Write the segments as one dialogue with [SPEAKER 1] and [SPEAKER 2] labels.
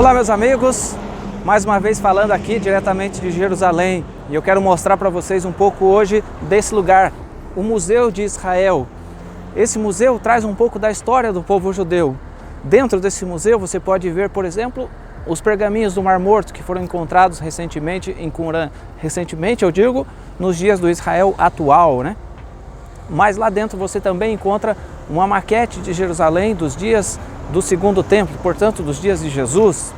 [SPEAKER 1] Olá meus amigos, mais uma vez falando aqui diretamente de Jerusalém, e eu quero mostrar para vocês um pouco hoje desse lugar, o Museu de Israel. Esse museu traz um pouco da história do povo judeu. Dentro desse museu você pode ver, por exemplo, os pergaminhos do Mar Morto que foram encontrados recentemente em Qumran. Recentemente, eu digo, nos dias do Israel atual, né? Mas lá dentro você também encontra uma maquete de Jerusalém dos dias do Segundo Templo, portanto dos dias de Jesus.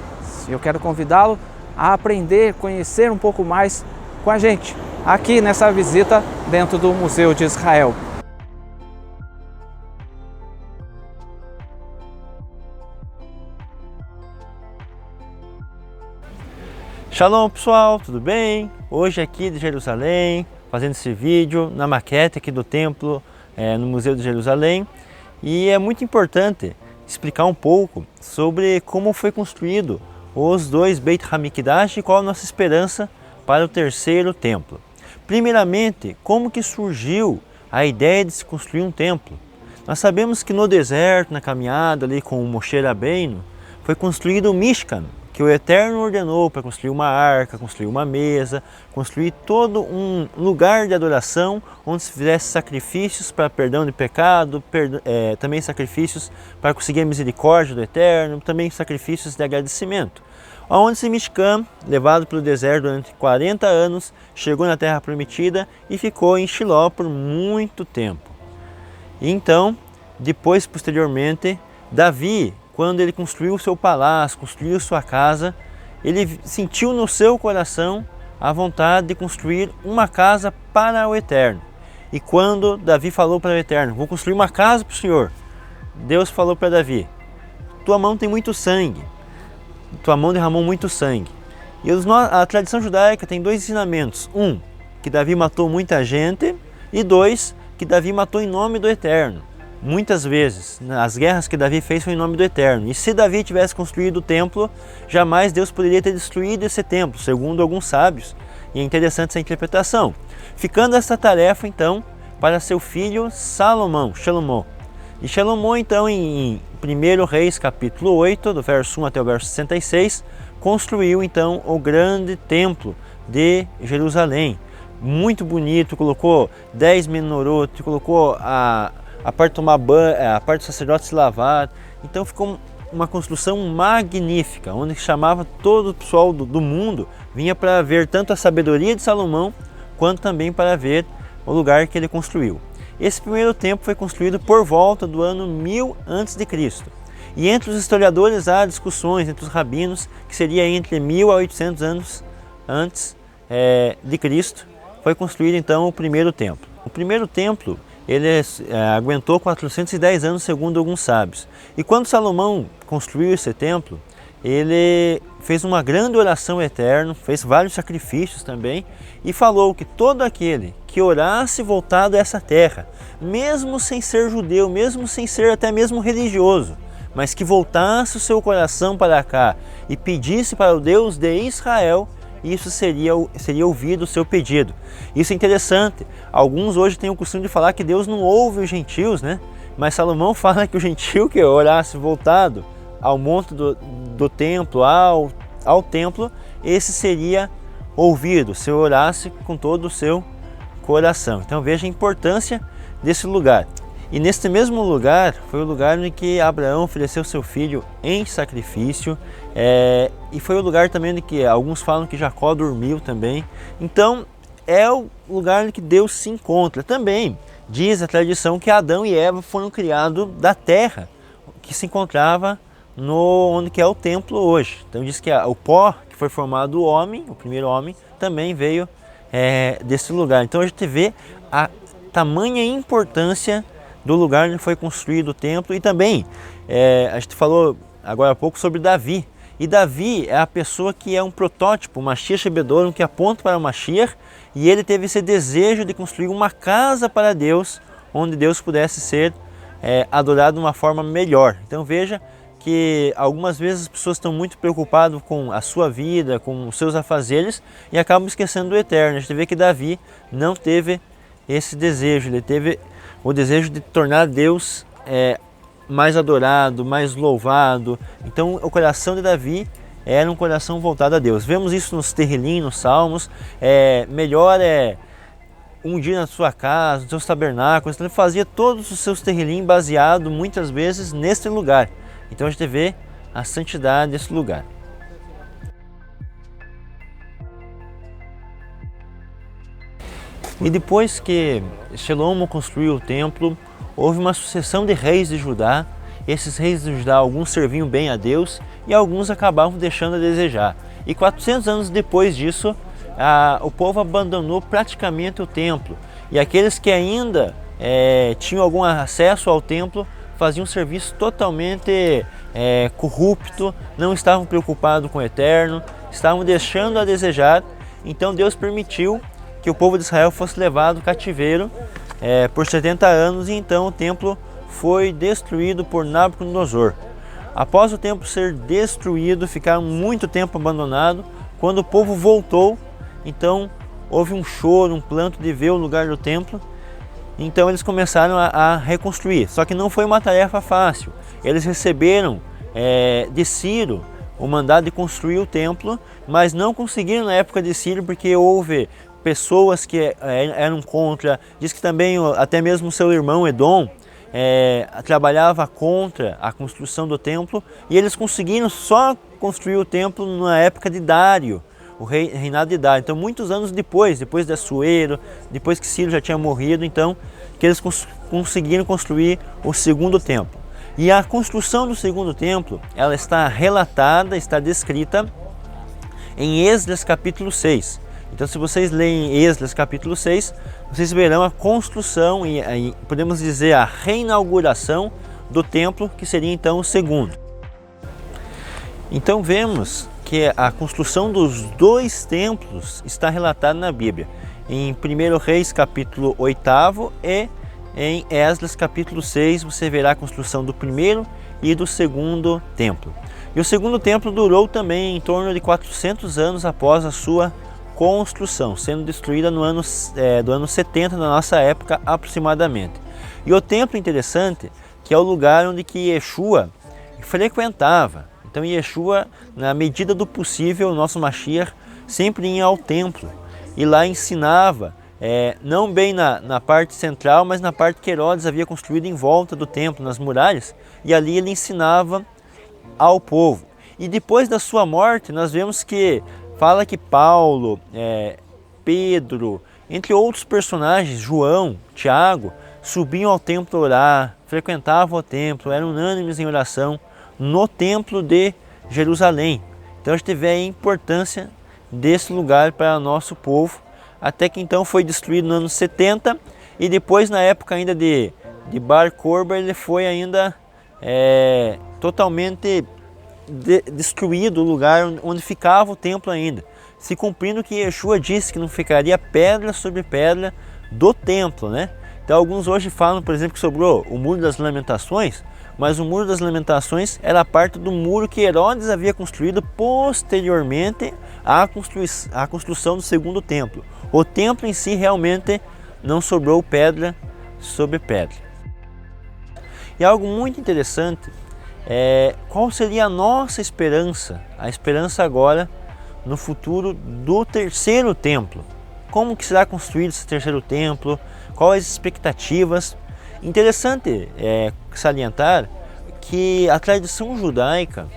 [SPEAKER 1] Eu quero convidá-lo a aprender, conhecer um pouco mais com a gente, aqui nessa visita dentro do Museu de Israel.
[SPEAKER 2] Shalom pessoal, tudo bem? Hoje aqui de Jerusalém, fazendo esse vídeo na maquete aqui do templo no Museu de Jerusalém. E é muito importante explicar um pouco sobre como foi construído os dois Beit HaMikdash e qual a nossa esperança para o terceiro templo. Primeiramente, como que surgiu a ideia de se construir um templo? Nós sabemos que no deserto, na caminhada ali com o Moshe Rabbeinu, foi construído o Mishkan, que o Eterno ordenou para construir uma arca, construir uma mesa, construir todo um lugar de adoração onde se fizesse sacrifícios para perdão de pecado, também sacrifícios para conseguir a misericórdia do Eterno, também sacrifícios de agradecimento. Onde esse Mishkan, levado pelo deserto durante 40 anos, chegou na Terra Prometida e ficou em Shiló por muito tempo. E então, depois, posteriormente, Davi, quando ele construiu o seu palácio, construiu sua casa, ele sentiu no seu coração a vontade de construir uma casa para o Eterno. E quando Davi falou para o Eterno, vou construir uma casa para o Senhor, Deus falou para Davi, tua mão tem muito sangue, tua mão derramou muito sangue. E a tradição judaica tem dois ensinamentos, um, que Davi matou muita gente, e dois, que Davi matou em nome do Eterno. Muitas vezes, as guerras que Davi fez foi em nome do Eterno. E se Davi tivesse construído o templo, jamais Deus poderia ter destruído esse templo, segundo alguns sábios. E é interessante essa interpretação. Ficando essa tarefa, então, para seu filho Salomão. E Salomão, então, em 1 Reis, capítulo 8, do verso 1 até o verso 66, construiu, então, o grande templo de Jerusalém. Muito bonito, colocou 10 menorotes, colocou a parte de tomar banho, a parte do sacerdote se lavar. Então ficou uma construção magnífica, onde chamava todo o pessoal do mundo, vinha para ver tanto a sabedoria de Salomão, quanto também para ver o lugar que ele construiu. Esse primeiro templo foi construído por volta do ano 1000 a.C. E entre os historiadores há discussões entre os rabinos, que seria entre 1000 a 800 anos antes de Cristo, foi construído então o primeiro templo. O primeiro templo ele aguentou 410 anos, segundo alguns sábios. E quando Salomão construiu esse templo, ele fez uma grande oração ao Eterno, fez vários sacrifícios também, e falou que todo aquele que orasse voltado a essa terra, mesmo sem ser judeu, mesmo sem ser até mesmo religioso, mas que voltasse o seu coração para cá e pedisse para o Deus de Israel, isso seria ouvido o seu pedido. Isso é interessante. Alguns hoje têm o costume de falar que Deus não ouve os gentios, né? Mas Salomão fala que o gentio que orasse voltado ao monte do templo, ao templo, esse seria ouvido, se orasse com todo o seu coração. Então veja a importância desse lugar. E neste mesmo lugar, foi o lugar em que Abraão ofereceu seu filho em sacrifício, e foi o lugar também em que alguns falam que Jacó dormiu também. Então, é o lugar em que Deus se encontra. Também diz a tradição que Adão e Eva foram criados da terra, que se encontrava onde que é o templo hoje. Então diz que o pó que foi formado do homem, o primeiro homem, também veio desse lugar. Então a gente vê a tamanha importância do lugar onde foi construído o templo. E também a gente falou agora há pouco sobre Davi. E Davi é a pessoa que é um protótipo, o Mashiach Bedoron, que aponta para o Mashiach, e ele teve esse desejo de construir uma casa para Deus, onde Deus pudesse ser adorado de uma forma melhor. Então veja que algumas vezes as pessoas estão muito preocupadas com a sua vida, com os seus afazeres, e acabam esquecendo do Eterno. A gente vê que Davi não teve esse desejo, ele teve o desejo de tornar Deus mais adorado, mais louvado. Então o coração de Davi era um coração voltado a Deus. Vemos isso nos Terrilim, nos Salmos. Melhor é um dia na sua casa, nos seus tabernáculos. Então ele fazia todos os seus Terrilim baseado muitas vezes neste lugar. Então a gente vê a santidade desse lugar. E depois que Shelomo construiu o templo, houve uma sucessão de reis de Judá. Esses reis de Judá, alguns serviam bem a Deus e alguns acabavam deixando a desejar. E 400 anos depois disso, o povo abandonou praticamente o templo. E aqueles que ainda tinham algum acesso ao templo faziam um serviço totalmente corrupto, não estavam preocupados com o eterno, estavam deixando a desejar. Então Deus permitiu que o povo de Israel fosse levado cativeiro por 70 anos e então o templo foi destruído por Nabucodonosor. Após o templo ser destruído, ficaram muito tempo abandonado. Quando o povo voltou, então houve um choro, um planto de ver o lugar do templo. Então eles começaram a reconstruir, só que não foi uma tarefa fácil. Eles receberam de Ciro o mandado de construir o templo, mas não conseguiram na época de Ciro porque houve pessoas que eram contra. Diz que também até mesmo seu irmão Edom trabalhava contra a construção do templo, e eles conseguiram só construir o templo na época de Dário, o reinado de Dário. Então muitos anos depois de Assuero, depois que Ciro já tinha morrido, então que eles conseguiram construir o segundo templo. E a construção do segundo templo, ela está relatada, está descrita em Esdras capítulo 6. Então se vocês leem Esdras capítulo 6, vocês verão a construção e podemos dizer a reinauguração do templo, que seria então o segundo. Então vemos que a construção dos dois templos está relatada na Bíblia, em 1 Reis capítulo 8 e em Esdras capítulo 6 você verá a construção do primeiro e do segundo templo. E o segundo templo durou também em torno de 400 anos após a sua construção, sendo destruída no ano, do ano 70 da nossa época aproximadamente. E o templo interessante, que é o lugar onde que Yeshua frequentava. Então Yeshua, na medida do possível, o nosso Mashiach sempre ia ao templo e lá ensinava, não bem na parte central, mas na parte que Herodes havia construído em volta do templo, nas muralhas, e ali ele ensinava ao povo. E depois da sua morte, nós vemos que fala que Paulo, Pedro, entre outros personagens, João, Tiago, subiam ao templo orar, frequentavam o templo, eram unânimes em oração no templo de Jerusalém. Então a gente vê a importância desse lugar para o nosso povo, até que então foi destruído no ano 70 e depois na época ainda de Bar Korba ele foi ainda totalmente destruído o lugar onde ficava o templo ainda, se cumprindo que Yeshua disse que não ficaria pedra sobre pedra do templo, né? Então alguns hoje falam, por exemplo, que sobrou o Muro das Lamentações, mas o Muro das Lamentações era parte do muro que Herodes havia construído posteriormente à construção do segundo templo. O templo em si realmente não sobrou pedra sobre pedra. E algo muito interessante qual seria a nossa esperança, a esperança agora no futuro do terceiro templo. Como que será construído esse terceiro templo? Quais as expectativas? Interessante salientar que a tradição judaica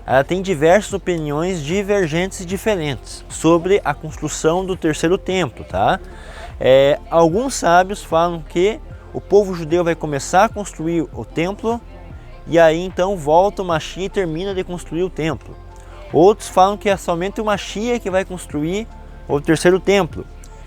[SPEAKER 2] ela tem diversas opiniões divergentes e diferentes sobre a construção do terceiro templo, tá? Alguns sábios falam que o povo judeu vai começar a construir o templo e aí então volta o Mashiach e termina de construir o templo. Outros falam que é somente o Mashiach que vai construir o terceiro templo.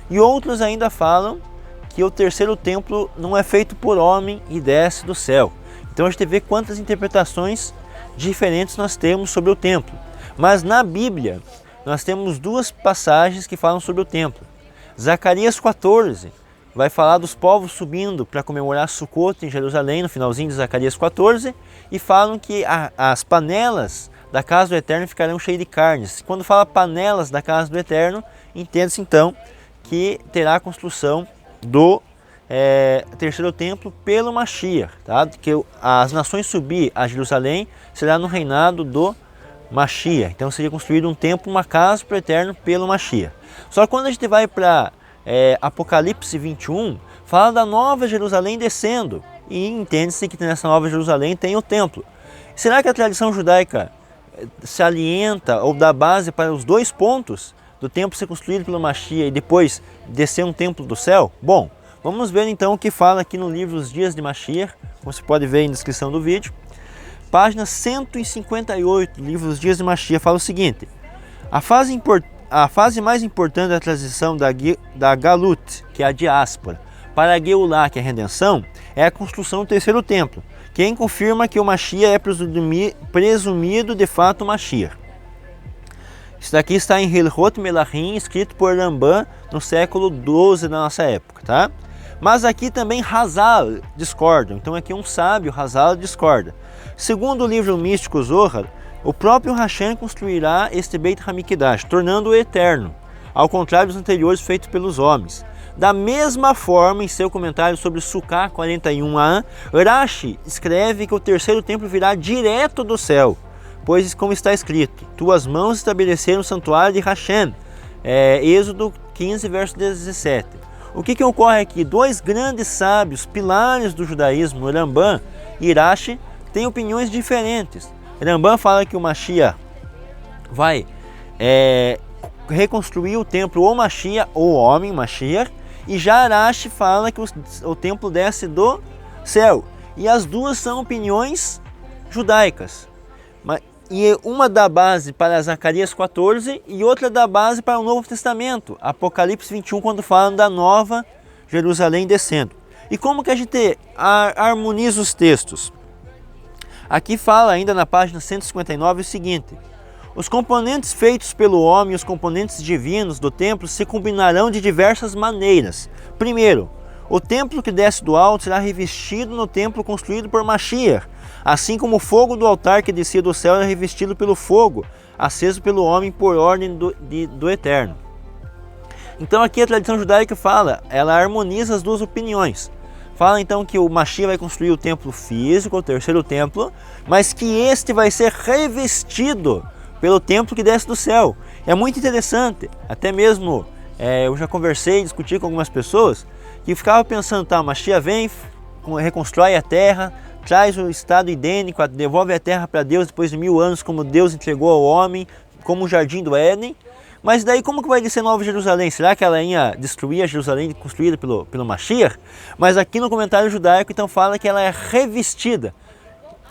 [SPEAKER 2] E outros ainda falam que o terceiro templo não é feito por homem e desce do céu. Então a gente vê quantas interpretações diferentes nós temos sobre o templo. Mas na Bíblia nós temos duas passagens que falam sobre o templo. Zacarias 14 vai falar dos povos subindo para comemorar Sukkot em Jerusalém, no finalzinho de Zacarias 14, e falam que as panelas da casa do Eterno ficarão cheias de carnes. Quando fala panelas da casa do Eterno, entende-se então que terá a construção do terceiro templo pelo Mashiach, tá? Que as nações subir a Jerusalém será no reinado do Mashiach. Então seria construído um templo, uma casa para o Eterno pelo Mashiach. Só que quando a gente vai para Apocalipse 21, fala da Nova Jerusalém descendo. E entende-se que nessa Nova Jerusalém tem o templo. Será que a tradição judaica se alienta ou dá base para os dois pontos do templo ser construído pelo Mashiach e depois descer um templo do céu? Bom, vamos ver então o que fala aqui no livro Os Dias de Mashiach, como você pode ver aí na descrição do vídeo. Página 158 do livro Os Dias de Mashiach fala o seguinte: a fase mais importante da transição da Galut, que é a diáspora, para a Geulah, que é a redenção, é a construção do terceiro templo, quem confirma que o Mashiach é presumido de fato o Mashiach. Isso daqui está em Hilchot Melachim, escrito por Rambam no século XII da nossa época, tá? Mas aqui também Hazal discorda, então aqui um sábio, Hazal, discorda. Segundo o livro místico Zohar, o próprio Hashem construirá este Beit HaMikdash, tornando-o eterno, ao contrário dos anteriores feitos pelos homens. Da mesma forma, em seu comentário sobre Sukkah 41a, Rashi escreve que o terceiro templo virá direto do céu, pois como está escrito, tuas mãos estabeleceram o santuário de Hashem, Êxodo 15, verso 17. O que ocorre aqui? Dois grandes sábios, pilares do judaísmo, Rambam e Rashi, têm opiniões diferentes. Rambam fala que o Mashiach vai reconstruir o templo, ou Mashiach, ou o homem, Mashiach, e já Rashi fala que o templo desce do céu. E as duas são opiniões judaicas. E uma dá base para Zacarias 14 e outra dá base para o Novo Testamento, Apocalipse 21, quando falam da Nova Jerusalém descendo. E como que a gente harmoniza os textos? Aqui fala ainda na página 159 o seguinte: os componentes feitos pelo homem e os componentes divinos do templo se combinarão de diversas maneiras. Primeiro, o templo que desce do alto será revestido no templo construído por Mashiach, assim como o fogo do altar que descia do céu era revestido pelo fogo, aceso pelo homem por ordem do Eterno. Então aqui a tradição judaica fala, ela harmoniza as duas opiniões. Fala então que o Mashiach vai construir o templo físico, o terceiro templo, mas que este vai ser revestido pelo templo que desce do céu. É muito interessante, até mesmo eu já conversei, discuti com algumas pessoas que ficavam pensando, tá, Mashiach vem, reconstrói a terra, traz o estado idênico, devolve a terra para Deus depois de 1000 anos, como Deus entregou ao homem, como o jardim do Éden. Mas daí como que vai descer Nova Jerusalém? Será que ela ia destruir a Jerusalém construída pelo Mashiach? Mas aqui no comentário judaico então fala que ela é revestida.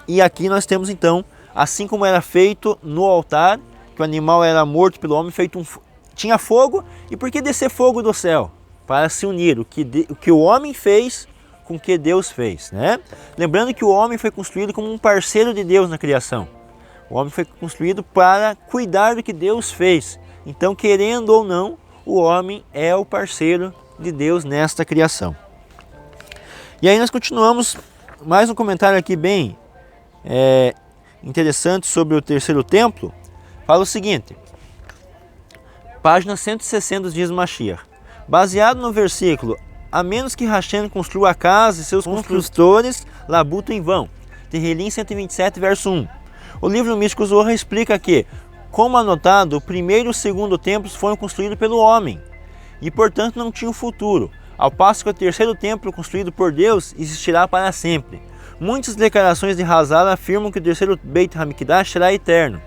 [SPEAKER 2] E aqui nós temos então, assim como era feito no altar, que o animal era morto pelo homem, tinha fogo. E por que descer fogo do céu? Para se unir o que o homem fez com o que Deus fez, né? Lembrando que o homem foi construído como um parceiro de Deus na criação. O homem foi construído para cuidar do que Deus fez. Então, querendo ou não, o homem é o parceiro de Deus nesta criação. E aí nós continuamos, mais um comentário aqui bem interessante sobre o terceiro templo. Fala o seguinte, página 160 dos Dias de Mashiach. Baseado no versículo, a menos que Hashem construa a casa e seus construtores labutam em vão. Tehillim 127, verso 1. O livro místico Zohar explica que, como anotado, o primeiro e o segundo templos foram construídos pelo homem e, portanto, não tinham futuro, ao passo que o terceiro templo construído por Deus existirá para sempre. Muitas declarações de Hazal afirmam que o terceiro Beit HaMikdash será eterno.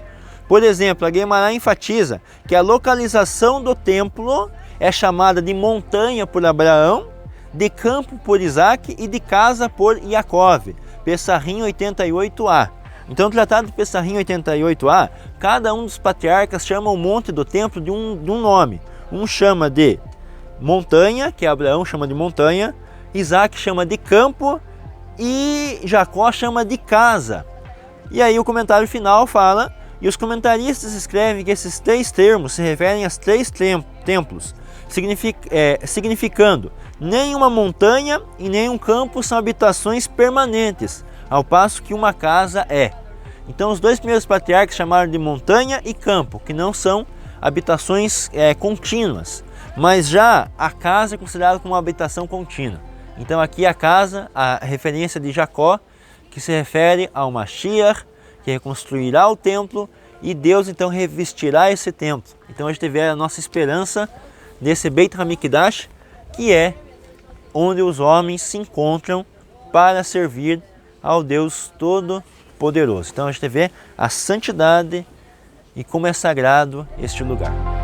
[SPEAKER 2] Por exemplo, a Guemará enfatiza que a localização do templo é chamada de montanha por Abraão, de campo por Isaac e de casa por Yaakov, Pessahim 88a. Então, tratado de Pessahim 88a, cada um dos patriarcas chama o monte do templo de um nome. Um chama de montanha, que Abraão chama de montanha, Isaac chama de campo e Jacó chama de casa. E aí o comentário final fala, e os comentaristas escrevem que esses três termos se referem aos três templos, significando nem uma montanha e nem um campo são habitações permanentes, ao passo que uma casa é. Então os dois primeiros patriarcas chamaram de montanha e campo, que não são habitações contínuas, mas já a casa é considerada como uma habitação contínua. Então aqui a casa, a referência de Jacó, que se refere ao Mashiach, que reconstruirá o templo e Deus então revestirá esse templo. Então a gente vê a nossa esperança nesse Beit HaMikdash, que é onde os homens se encontram para servir ao Deus Todo-Poderoso. Então a gente vê a santidade e como é sagrado este lugar.